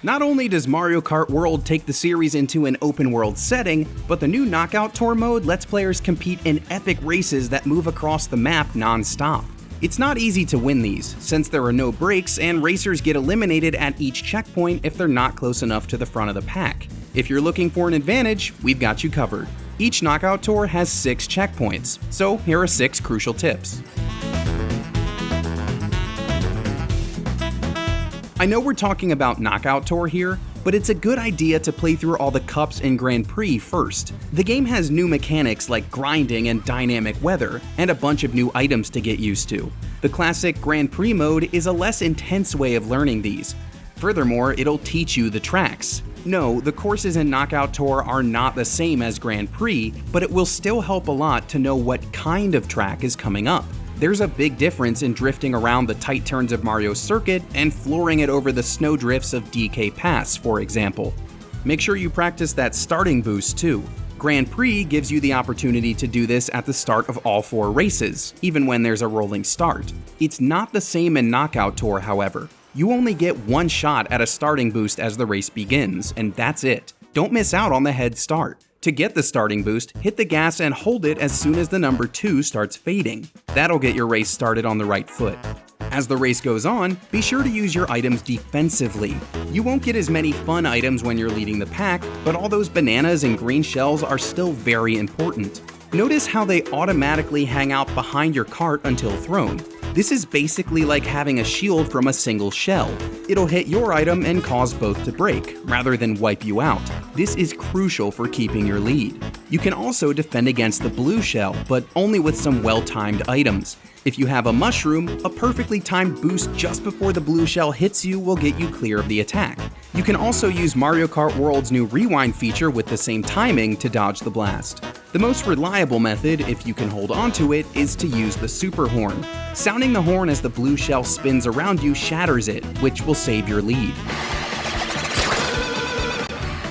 Not only does Mario Kart World take the series into an open-world setting, but the new Knockout Tour mode lets players compete in epic races that move across the map non-stop. It's not easy to win these, since there are no breaks and racers get eliminated at each checkpoint if they're not close enough to the front of the pack. If you're looking for an advantage, we've got you covered. Each Knockout Tour has 6 checkpoints, so here are 6 crucial tips. I know we're talking about Knockout Tour here, but it's a good idea to play through all the cups in Grand Prix first. The game has new mechanics like grinding and dynamic weather, and a bunch of new items to get used to. The classic Grand Prix mode is a less intense way of learning these. Furthermore, it'll teach you the tracks. No, the courses in Knockout Tour are not the same as Grand Prix, but it will still help a lot to know what kind of track is coming up. There's a big difference in drifting around the tight turns of Mario's circuit and flooring it over the snow drifts of DK Pass, for example. Make sure you practice that starting boost too. Grand Prix gives you the opportunity to do this at the start of all 4 races, even when there's a rolling start. It's not the same in Knockout Tour, however. You only get one shot at a starting boost as the race begins, and that's it. Don't miss out on the head start. To get the starting boost, hit the gas and hold it as soon as the number 2 starts fading. That'll get your race started on the right foot. As the race goes on, be sure to use your items defensively. You won't get as many fun items when you're leading the pack, but all those bananas and green shells are still very important. Notice how they automatically hang out behind your cart until thrown. This is basically like having a shield from a single shell. It'll hit your item and cause both to break, rather than wipe you out. This is crucial for keeping your lead. You can also defend against the blue shell, but only with some well-timed items. If you have a mushroom, a perfectly timed boost just before the blue shell hits you will get you clear of the attack. You can also use Mario Kart World's new rewind feature with the same timing to dodge the blast. The most reliable method, if you can hold onto it, is to use the super horn. Sounding the horn as the blue shell spins around you shatters it, which will save your lead.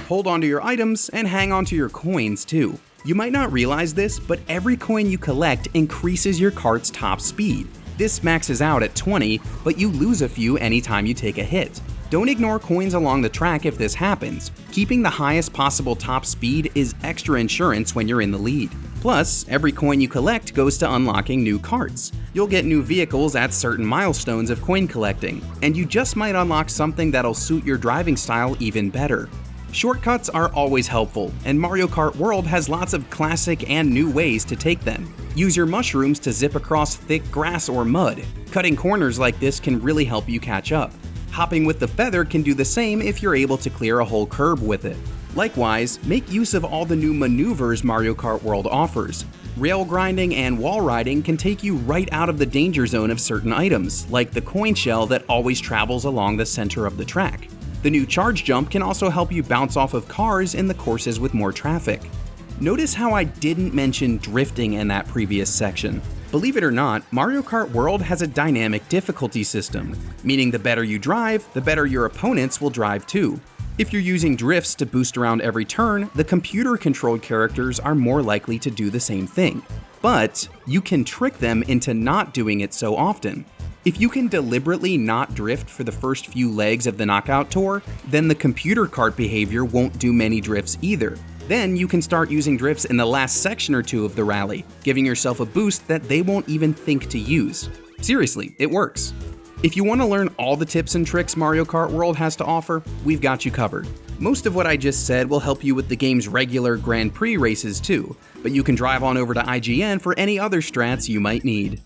Hold onto your items and hang onto your coins too. You might not realize this, but every coin you collect increases your cart's top speed. This maxes out at 20, but you lose a few anytime you take a hit. Don't ignore coins along the track if this happens. Keeping the highest possible top speed is extra insurance when you're in the lead. Plus, every coin you collect goes to unlocking new carts. You'll get new vehicles at certain milestones of coin collecting, and you just might unlock something that'll suit your driving style even better. Shortcuts are always helpful, and Mario Kart World has lots of classic and new ways to take them. Use your mushrooms to zip across thick grass or mud. Cutting corners like this can really help you catch up. Hopping with the feather can do the same if you're able to clear a whole curb with it. Likewise, make use of all the new maneuvers Mario Kart World offers. Rail grinding and wall riding can take you right out of the danger zone of certain items, like the coin shell that always travels along the center of the track. The new charge jump can also help you bounce off of cars in the courses with more traffic. Notice how I didn't mention drifting in that previous section. Believe it or not, Mario Kart World has a dynamic difficulty system, meaning the better you drive, the better your opponents will drive too. If you're using drifts to boost around every turn, the computer-controlled characters are more likely to do the same thing. But you can trick them into not doing it so often. If you can deliberately not drift for the first few legs of the Knockout Tour, then the computer kart behavior won't do many drifts either. Then you can start using drifts in the last section or two of the rally, giving yourself a boost that they won't even think to use. Seriously, it works. If you want to learn all the tips and tricks Mario Kart World has to offer, we've got you covered. Most of what I just said will help you with the game's regular Grand Prix races too, but you can drive on over to IGN for any other strats you might need.